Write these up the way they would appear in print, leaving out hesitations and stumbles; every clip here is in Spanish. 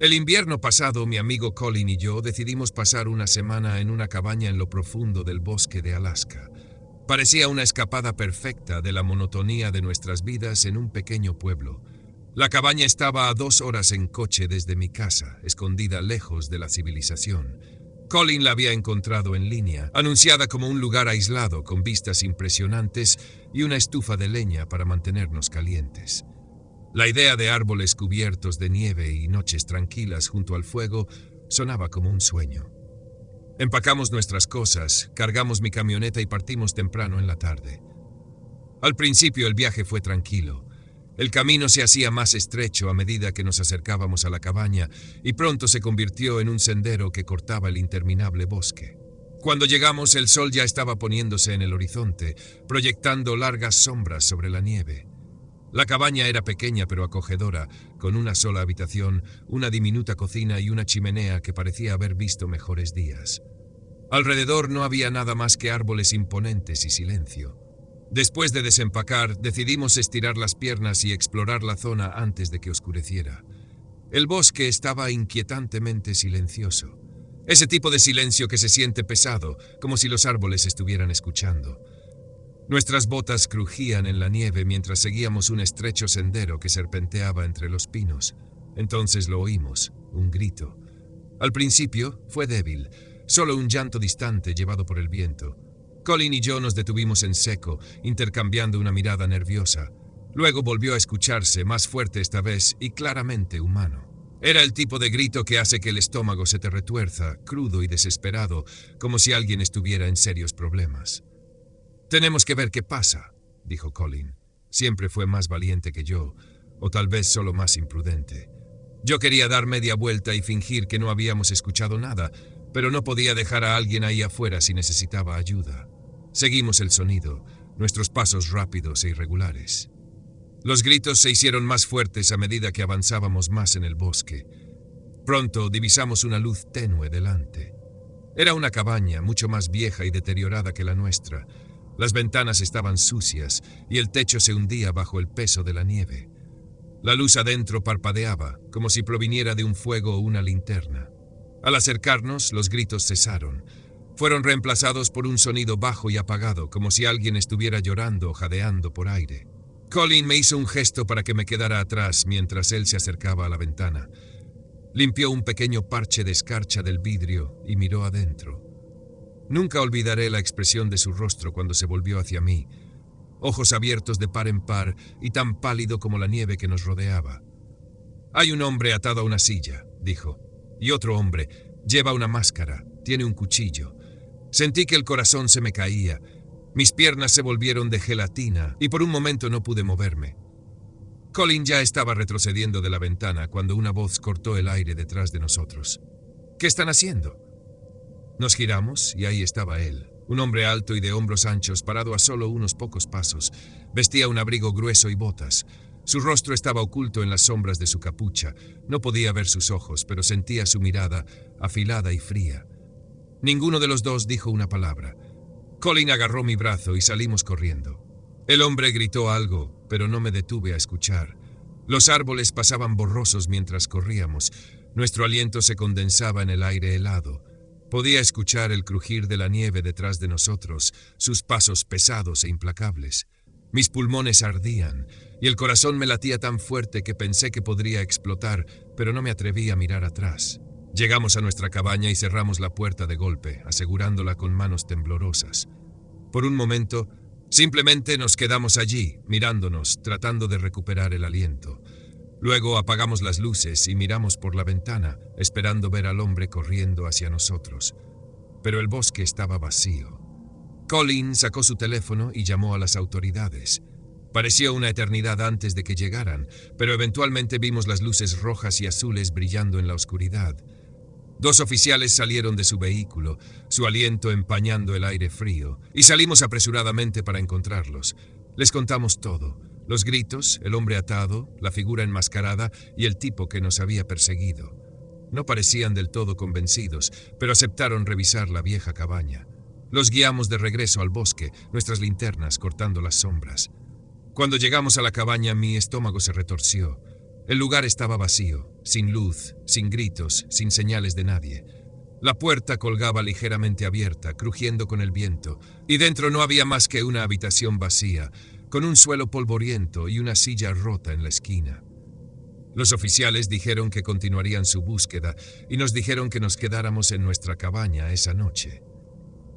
El invierno pasado, mi amigo Colin y yo decidimos pasar una semana en una cabaña en lo profundo del bosque de Alaska. Parecía una escapada perfecta de la monotonía de nuestras vidas en un pequeño pueblo. La cabaña estaba a 2 horas en coche desde mi casa, escondida lejos de la civilización. Colin la había encontrado en línea, anunciada como un lugar aislado con vistas impresionantes y una estufa de leña para mantenernos calientes. La idea de árboles cubiertos de nieve y noches tranquilas junto al fuego sonaba como un sueño. Empacamos nuestras cosas, cargamos mi camioneta y partimos temprano en la tarde. Al principio el viaje fue tranquilo. El camino se hacía más estrecho a medida que nos acercábamos a la cabaña y pronto se convirtió en un sendero que cortaba el interminable bosque. Cuando llegamos, el sol ya estaba poniéndose en el horizonte, proyectando largas sombras sobre la nieve. La cabaña era pequeña pero acogedora, con una sola habitación, una diminuta cocina y una chimenea que parecía haber visto mejores días. Alrededor no había nada más que árboles imponentes y silencio. Después de desempacar, decidimos estirar las piernas y explorar la zona antes de que oscureciera. El bosque estaba inquietantemente silencioso. Ese tipo de silencio que se siente pesado, como si los árboles estuvieran escuchando. Nuestras botas crujían en la nieve mientras seguíamos un estrecho sendero que serpenteaba entre los pinos. Entonces lo oímos, un grito. Al principio fue débil, solo un llanto distante llevado por el viento. Colin y yo nos detuvimos en seco, intercambiando una mirada nerviosa. Luego volvió a escucharse, más fuerte esta vez y claramente humano. Era el tipo de grito que hace que el estómago se te retuerza, crudo y desesperado, como si alguien estuviera en serios problemas. «Tenemos que ver qué pasa», dijo Colin. Siempre fue más valiente que yo, o tal vez solo más imprudente. Yo quería dar media vuelta y fingir que no habíamos escuchado nada, pero no podía dejar a alguien ahí afuera si necesitaba ayuda. Seguimos el sonido, nuestros pasos rápidos e irregulares. Los gritos se hicieron más fuertes a medida que avanzábamos más en el bosque. Pronto divisamos una luz tenue delante. Era una cabaña mucho más vieja y deteriorada que la nuestra. Las ventanas estaban sucias y el techo se hundía bajo el peso de la nieve. La luz adentro parpadeaba, como si proviniera de un fuego o una linterna. Al acercarnos, los gritos cesaron. Fueron reemplazados por un sonido bajo y apagado, como si alguien estuviera llorando o jadeando por aire. Colin me hizo un gesto para que me quedara atrás mientras él se acercaba a la ventana. Limpió un pequeño parche de escarcha del vidrio y miró adentro. Nunca olvidaré la expresión de su rostro cuando se volvió hacia mí, ojos abiertos de par en par y tan pálido como la nieve que nos rodeaba. «Hay un hombre atado a una silla», dijo, «y otro hombre. Lleva una máscara, tiene un cuchillo». Sentí que el corazón se me caía. Mis piernas se volvieron de gelatina y por un momento no pude moverme. Colin ya estaba retrocediendo de la ventana cuando una voz cortó el aire detrás de nosotros. «¿Qué están haciendo?» Nos giramos y ahí estaba él, un hombre alto y de hombros anchos parado a solo unos pocos pasos. Vestía un abrigo grueso y botas. Su rostro estaba oculto en las sombras de su capucha. No podía ver sus ojos, pero sentía su mirada, afilada y fría. Ninguno de los dos dijo una palabra. Colin agarró mi brazo y salimos corriendo. El hombre gritó algo, pero no me detuve a escuchar. Los árboles pasaban borrosos mientras corríamos. Nuestro aliento se condensaba en el aire helado. Podía escuchar el crujir de la nieve detrás de nosotros, sus pasos pesados e implacables. Mis pulmones ardían, y el corazón me latía tan fuerte que pensé que podría explotar, pero no me atreví a mirar atrás. Llegamos a nuestra cabaña y cerramos la puerta de golpe, asegurándola con manos temblorosas. Por un momento, simplemente nos quedamos allí, mirándonos, tratando de recuperar el aliento. Luego apagamos las luces y miramos por la ventana, esperando ver al hombre corriendo hacia nosotros. Pero el bosque estaba vacío. Colin sacó su teléfono y llamó a las autoridades. Pareció una eternidad antes de que llegaran, pero eventualmente vimos las luces rojas y azules brillando en la oscuridad. 2 oficiales salieron de su vehículo, su aliento empañando el aire frío, y salimos apresuradamente para encontrarlos. Les contamos todo. Los gritos, el hombre atado, la figura enmascarada y el tipo que nos había perseguido. No parecían del todo convencidos, pero aceptaron revisar la vieja cabaña. Los guiamos de regreso al bosque, nuestras linternas cortando las sombras. Cuando llegamos a la cabaña, mi estómago se retorció. El lugar estaba vacío, sin luz, sin gritos, sin señales de nadie. La puerta colgaba ligeramente abierta, crujiendo con el viento, y dentro no había más que una habitación vacía, con un suelo polvoriento y una silla rota en la esquina. Los oficiales dijeron que continuarían su búsqueda y nos dijeron que nos quedáramos en nuestra cabaña esa noche.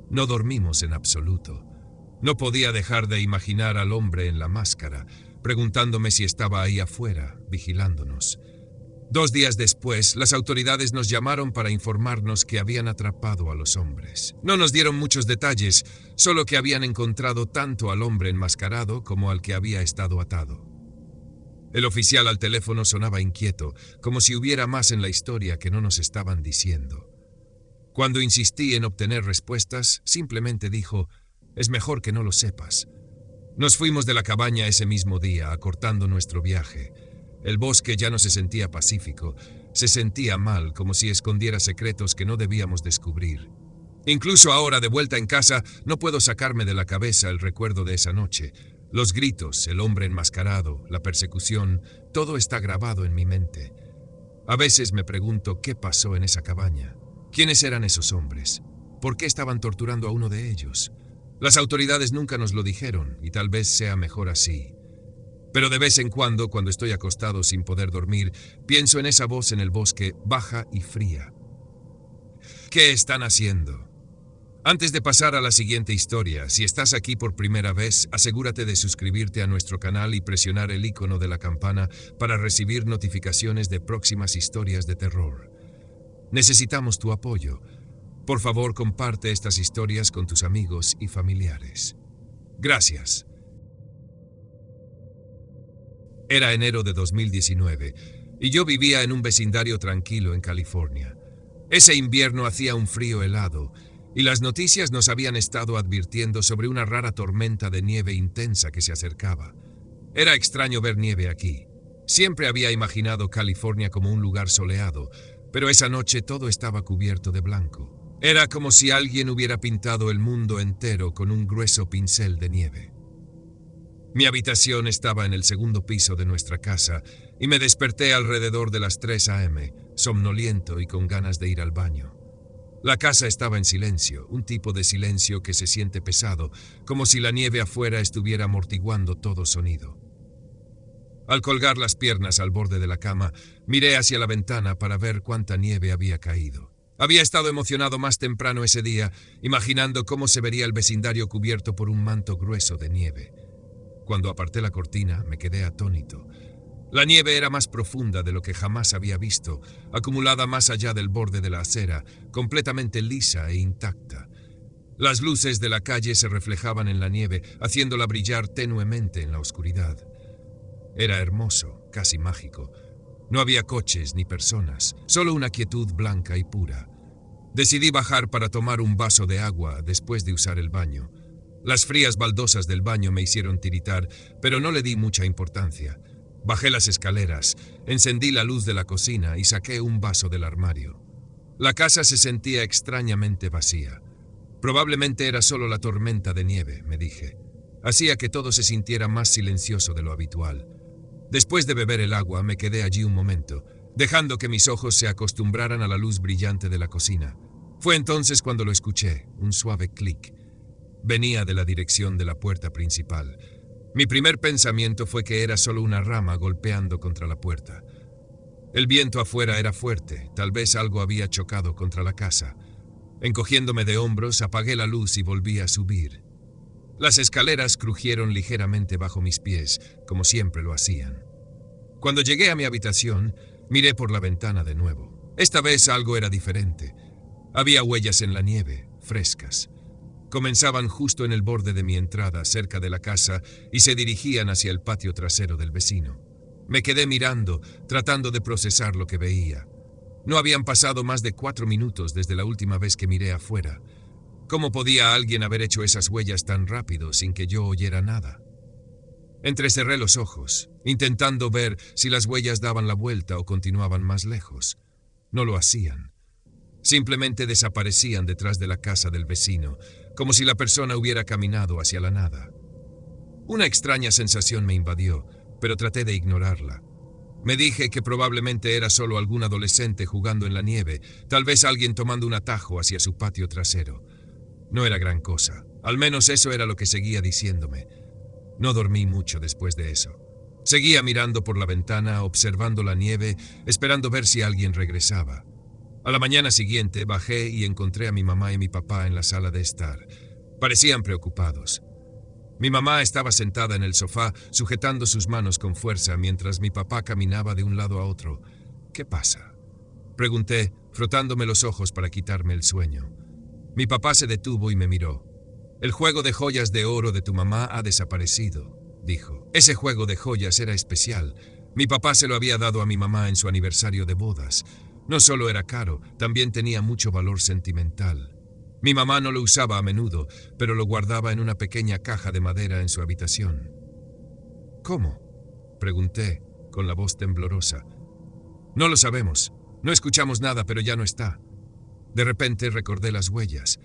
No dormimos en absoluto. No podía dejar de imaginar al hombre en la máscara, preguntándome si estaba ahí afuera, vigilándonos. 2 días después, las autoridades nos llamaron para informarnos que habían atrapado a los hombres. No nos dieron muchos detalles, solo que habían encontrado tanto al hombre enmascarado como al que había estado atado. El oficial al teléfono sonaba inquieto, como si hubiera más en la historia que no nos estaban diciendo. Cuando insistí en obtener respuestas, simplemente dijo: «Es mejor que no lo sepas». Nos fuimos de la cabaña ese mismo día, acortando nuestro viaje. El bosque ya no se sentía pacífico, se sentía mal, como si escondiera secretos que no debíamos descubrir. Incluso ahora, de vuelta en casa, no puedo sacarme de la cabeza el recuerdo de esa noche. Los gritos, el hombre enmascarado, la persecución, todo está grabado en mi mente. A veces me pregunto qué pasó en esa cabaña. ¿Quiénes eran esos hombres? ¿Por qué estaban torturando a uno de ellos? Las autoridades nunca nos lo dijeron, y tal vez sea mejor así. Pero de vez en cuando estoy acostado sin poder dormir, pienso en esa voz en el bosque, baja y fría. ¿Qué están haciendo? Antes de pasar a la siguiente historia, si estás aquí por primera vez, asegúrate de suscribirte a nuestro canal y presionar el icono de la campana para recibir notificaciones de próximas historias de terror. Necesitamos tu apoyo. Por favor, comparte estas historias con tus amigos y familiares. Gracias. Era enero de 2019 y yo vivía en un vecindario tranquilo en California. Ese invierno hacía un frío helado y las noticias nos habían estado advirtiendo sobre una rara tormenta de nieve intensa que se acercaba. Era extraño ver nieve aquí. Siempre había imaginado California como un lugar soleado, pero esa noche todo estaba cubierto de blanco. Era como si alguien hubiera pintado el mundo entero con un grueso pincel de nieve. Mi habitación estaba en el segundo piso de nuestra casa y me desperté alrededor de las 3 a.m., somnoliento y con ganas de ir al baño. La casa estaba en silencio, un tipo de silencio que se siente pesado, como si la nieve afuera estuviera amortiguando todo sonido. Al colgar las piernas al borde de la cama, miré hacia la ventana para ver cuánta nieve había caído. Había estado emocionado más temprano ese día, imaginando cómo se vería el vecindario cubierto por un manto grueso de nieve. Cuando aparté la cortina, me quedé atónito. La nieve era más profunda de lo que jamás había visto, acumulada más allá del borde de la acera, completamente lisa e intacta. Las luces de la calle se reflejaban en la nieve, haciéndola brillar tenuemente en la oscuridad. Era hermoso, casi mágico. No había coches ni personas, solo una quietud blanca y pura. Decidí bajar para tomar un vaso de agua después de usar el baño. Las frías baldosas del baño me hicieron tiritar, pero no le di mucha importancia. Bajé las escaleras, encendí la luz de la cocina y saqué un vaso del armario. La casa se sentía extrañamente vacía. Probablemente era solo la tormenta de nieve, me dije. Hacía que todo se sintiera más silencioso de lo habitual. Después de beber el agua, me quedé allí un momento, dejando que mis ojos se acostumbraran a la luz brillante de la cocina. Fue entonces cuando lo escuché, un suave clic. Venía de la dirección de la puerta principal. Mi primer pensamiento fue que era solo una rama golpeando contra la puerta. El viento afuera era fuerte, tal vez algo había chocado contra la casa. Encogiéndome de hombros, apagué la luz y volví a subir. Las escaleras crujieron ligeramente bajo mis pies, como siempre lo hacían. Cuando llegué a mi habitación, miré por la ventana de nuevo. Esta vez algo era diferente. Había huellas en la nieve, frescas. Comenzaban justo en el borde de mi entrada, cerca de la casa, y se dirigían hacia el patio trasero del vecino. Me quedé mirando, tratando de procesar lo que veía. No habían pasado más de 4 minutos desde la última vez que miré afuera. ¿Cómo podía alguien haber hecho esas huellas tan rápido sin que yo oyera nada? Entrecerré los ojos, intentando ver si las huellas daban la vuelta o continuaban más lejos. No lo hacían. Simplemente desaparecían detrás de la casa del vecino, como si la persona hubiera caminado hacia la nada. Una extraña sensación me invadió, pero traté de ignorarla. Me dije que probablemente era solo algún adolescente jugando en la nieve, tal vez alguien tomando un atajo hacia su patio trasero. No era gran cosa, al menos eso era lo que seguía diciéndome. No dormí mucho después de eso. Seguía mirando por la ventana, observando la nieve, esperando ver si alguien regresaba. A la mañana siguiente bajé y encontré a mi mamá y mi papá en la sala de estar. Parecían preocupados. Mi mamá estaba sentada en el sofá, sujetando sus manos con fuerza, mientras mi papá caminaba de un lado a otro. ¿Qué pasa?, pregunté, frotándome los ojos para quitarme el sueño. Mi papá se detuvo y me miró. «El juego de joyas de oro de tu mamá ha desaparecido», dijo. Ese juego de joyas era especial. Mi papá se lo había dado a mi mamá en su aniversario de bodas. No solo era caro, también tenía mucho valor sentimental. Mi mamá no lo usaba a menudo, pero lo guardaba en una pequeña caja de madera en su habitación. «¿Cómo?», pregunté, con la voz temblorosa. «No lo sabemos. No escuchamos nada, pero ya no está». De repente recordé las huellas.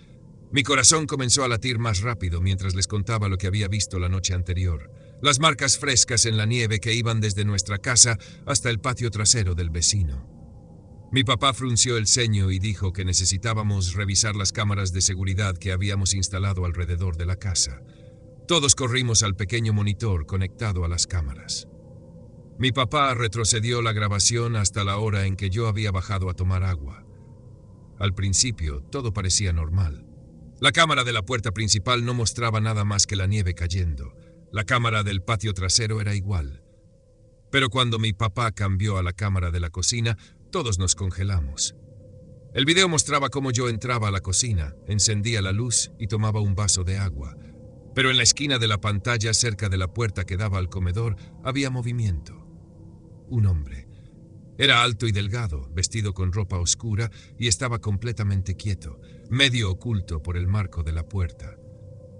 Mi corazón comenzó a latir más rápido mientras les contaba lo que había visto la noche anterior. Las marcas frescas en la nieve que iban desde nuestra casa hasta el patio trasero del vecino. Mi papá frunció el ceño y dijo que necesitábamos revisar las cámaras de seguridad que habíamos instalado alrededor de la casa. Todos corrimos al pequeño monitor conectado a las cámaras. Mi papá retrocedió la grabación hasta la hora en que yo había bajado a tomar agua. Al principio, todo parecía normal. La cámara de la puerta principal no mostraba nada más que la nieve cayendo. La cámara del patio trasero era igual. Pero cuando mi papá cambió a la cámara de la cocina, todos nos congelamos. El video mostraba cómo yo entraba a la cocina, encendía la luz y tomaba un vaso de agua. Pero en la esquina de la pantalla, cerca de la puerta que daba al comedor, había movimiento. Un hombre. Era alto y delgado, vestido con ropa oscura y estaba completamente quieto, medio oculto por el marco de la puerta.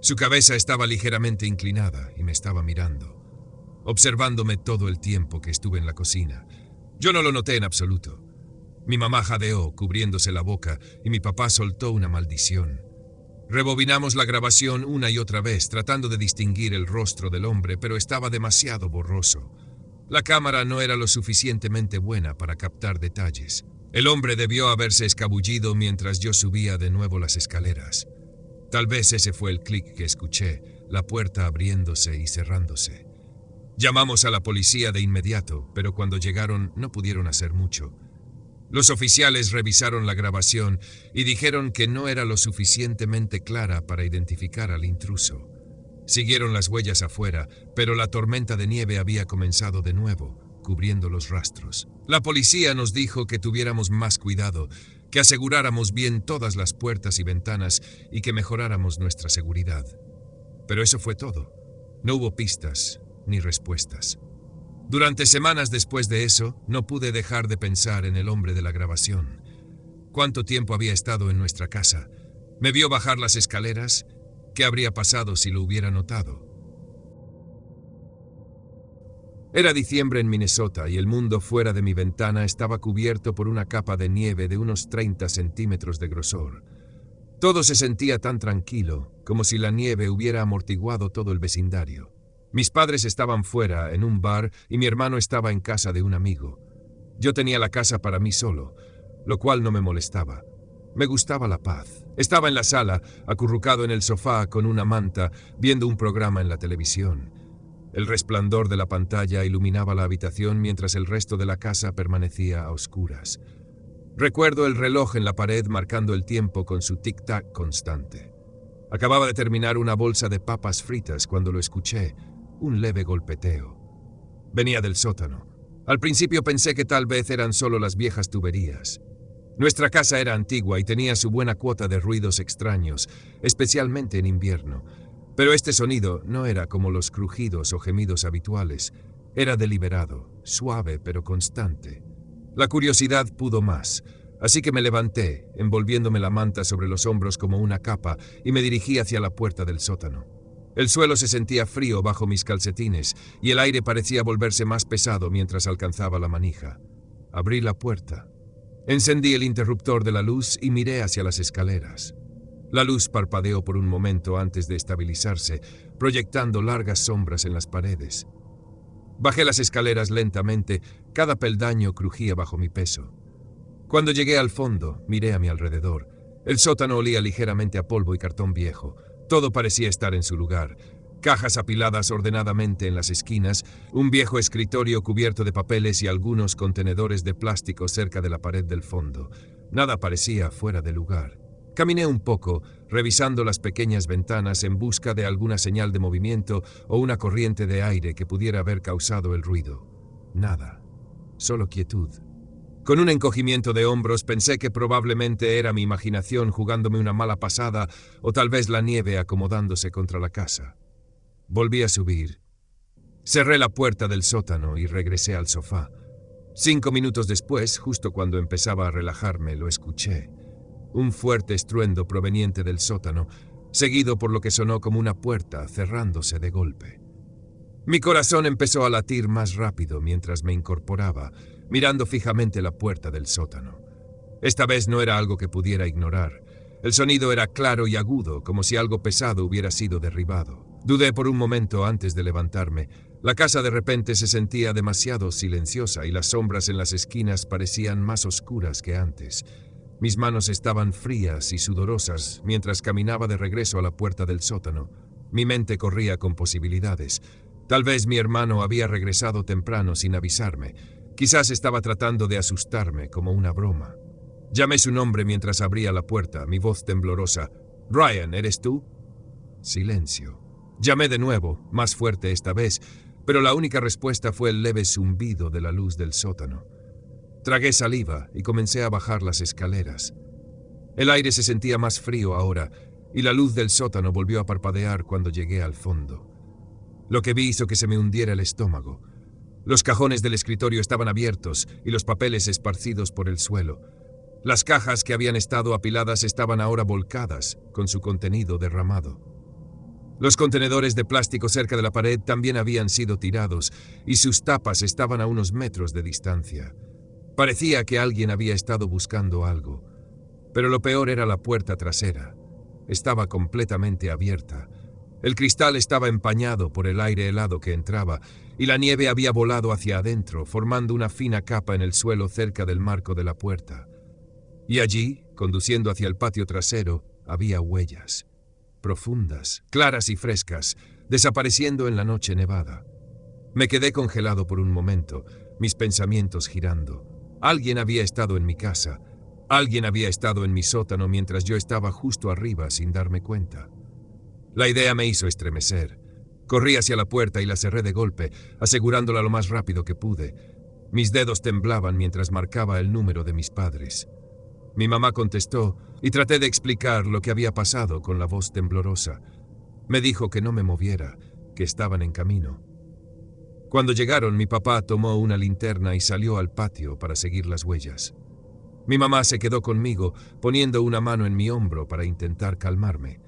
Su cabeza estaba ligeramente inclinada y me estaba mirando, observándome todo el tiempo que estuve en la cocina. Yo no lo noté en absoluto. Mi mamá jadeó, cubriéndose la boca, y mi papá soltó una maldición. Rebobinamos la grabación una y otra vez, tratando de distinguir el rostro del hombre, pero estaba demasiado borroso. La cámara no era lo suficientemente buena para captar detalles. El hombre debió haberse escabullido mientras yo subía de nuevo las escaleras. Tal vez ese fue el clic que escuché, la puerta abriéndose y cerrándose. Llamamos a la policía de inmediato, pero cuando llegaron no pudieron hacer mucho. Los oficiales revisaron la grabación y dijeron que no era lo suficientemente clara para identificar al intruso. Siguieron las huellas afuera, pero la tormenta de nieve había comenzado de nuevo, cubriendo los rastros. La policía nos dijo que tuviéramos más cuidado, que aseguráramos bien todas las puertas y ventanas y que mejoráramos nuestra seguridad. Pero eso fue todo. No hubo pistas ni respuestas. Durante semanas después de eso, no pude dejar de pensar en el hombre de la grabación. ¿Cuánto tiempo había estado en nuestra casa? ¿Me vio bajar las escaleras? ¿Qué habría pasado si lo hubiera notado? Era diciembre en Minnesota y el mundo fuera de mi ventana estaba cubierto por una capa de nieve de unos 30 centímetros de grosor. Todo se sentía tan tranquilo, como si la nieve hubiera amortiguado todo el vecindario. Mis padres estaban fuera, en un bar, y mi hermano estaba en casa de un amigo. Yo tenía la casa para mí solo, lo cual no me molestaba. Me gustaba la paz. Estaba en la sala, acurrucado en el sofá con una manta, viendo un programa en la televisión. El resplandor de la pantalla iluminaba la habitación mientras el resto de la casa permanecía a oscuras. Recuerdo el reloj en la pared marcando el tiempo con su tic-tac constante. Acababa de terminar una bolsa de papas fritas cuando lo escuché, un leve golpeteo. Venía del sótano. Al principio pensé que tal vez eran solo las viejas tuberías. Nuestra casa era antigua y tenía su buena cuota de ruidos extraños, especialmente en invierno. Pero este sonido no era como los crujidos o gemidos habituales. Era deliberado, suave pero constante. La curiosidad pudo más, así que me levanté, envolviéndome la manta sobre los hombros como una capa, y me dirigí hacia la puerta del sótano. El suelo se sentía frío bajo mis calcetines, y el aire parecía volverse más pesado mientras alcanzaba la manija. Abrí la puerta. Encendí el interruptor de la luz y miré hacia las escaleras. La luz parpadeó por un momento antes de estabilizarse, proyectando largas sombras en las paredes. Bajé las escaleras lentamente, cada peldaño crujía bajo mi peso. Cuando llegué al fondo, miré a mi alrededor. El sótano olía ligeramente a polvo y cartón viejo. Todo parecía estar en su lugar. Cajas apiladas ordenadamente en las esquinas, un viejo escritorio cubierto de papeles y algunos contenedores de plástico cerca de la pared del fondo. Nada parecía fuera de lugar. Caminé un poco, revisando las pequeñas ventanas en busca de alguna señal de movimiento o una corriente de aire que pudiera haber causado el ruido. Nada. Solo quietud. Con un encogimiento de hombros pensé que probablemente era mi imaginación jugándome una mala pasada o tal vez la nieve acomodándose contra la casa. Volví a subir. Cerré la puerta del sótano y regresé al sofá. 5 minutos después, justo cuando empezaba a relajarme, lo escuché. Un fuerte estruendo proveniente del sótano, seguido por lo que sonó como una puerta cerrándose de golpe. Mi corazón empezó a latir más rápido mientras me incorporaba, mirando fijamente la puerta del sótano. Esta vez no era algo que pudiera ignorar. El sonido era claro y agudo, como si algo pesado hubiera sido derribado. Dudé por un momento antes de levantarme. La casa de repente se sentía demasiado silenciosa y las sombras en las esquinas parecían más oscuras que antes. Mis manos estaban frías y sudorosas mientras caminaba de regreso a la puerta del sótano. Mi mente corría con posibilidades. Tal vez mi hermano había regresado temprano sin avisarme. Quizás estaba tratando de asustarme como una broma. Llamé su nombre mientras abría la puerta, mi voz temblorosa. «Ryan, ¿eres tú?» Silencio. Llamé de nuevo, más fuerte esta vez, pero la única respuesta fue el leve zumbido de la luz del sótano. Tragué saliva y comencé a bajar las escaleras. El aire se sentía más frío ahora, y la luz del sótano volvió a parpadear cuando llegué al fondo. Lo que vi hizo que se me hundiera el estómago. Los cajones del escritorio estaban abiertos y los papeles esparcidos por el suelo. Las cajas que habían estado apiladas estaban ahora volcadas, con su contenido derramado. Los contenedores de plástico cerca de la pared también habían sido tirados, y sus tapas estaban a unos metros de distancia. Parecía que alguien había estado buscando algo. Pero lo peor era la puerta trasera. Estaba completamente abierta. El cristal estaba empañado por el aire helado que entraba, y la nieve había volado hacia adentro, formando una fina capa en el suelo cerca del marco de la puerta. Y allí, conduciendo hacia el patio trasero, había huellas. Profundas, claras y frescas, desapareciendo en la noche nevada. Me quedé congelado por un momento, mis pensamientos girando. Alguien había estado en mi casa. Alguien había estado en mi sótano mientras yo estaba justo arriba sin darme cuenta. La idea me hizo estremecer. Corrí hacia la puerta y la cerré de golpe, asegurándola lo más rápido que pude. Mis dedos temblaban mientras marcaba el número de mis padres. Mi mamá contestó y traté de explicar lo que había pasado con la voz temblorosa. Me dijo que no me moviera, que estaban en camino. Cuando llegaron, mi papá tomó una linterna y salió al patio para seguir las huellas. Mi mamá se quedó conmigo, poniendo una mano en mi hombro para intentar calmarme.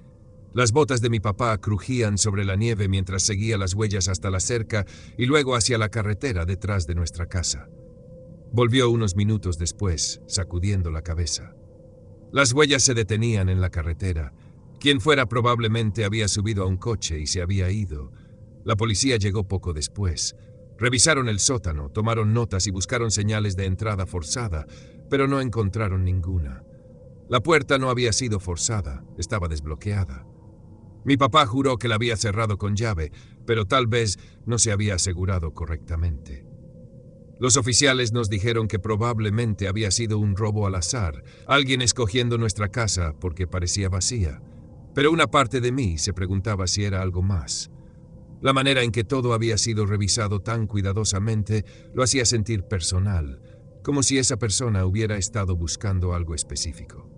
Las botas de mi papá crujían sobre la nieve mientras seguía las huellas hasta la cerca y luego hacia la carretera detrás de nuestra casa. Volvió unos minutos después, sacudiendo la cabeza. Las huellas se detenían en la carretera. Quien fuera probablemente había subido a un coche y se había ido. La policía llegó poco después. Revisaron el sótano, tomaron notas y buscaron señales de entrada forzada, pero no encontraron ninguna. La puerta no había sido forzada, estaba desbloqueada. Mi papá juró que la había cerrado con llave, pero tal vez no se había asegurado correctamente. Los oficiales nos dijeron que probablemente había sido un robo al azar, alguien escogiendo nuestra casa porque parecía vacía. Pero una parte de mí se preguntaba si era algo más. La manera en que todo había sido revisado tan cuidadosamente lo hacía sentir personal, como si esa persona hubiera estado buscando algo específico.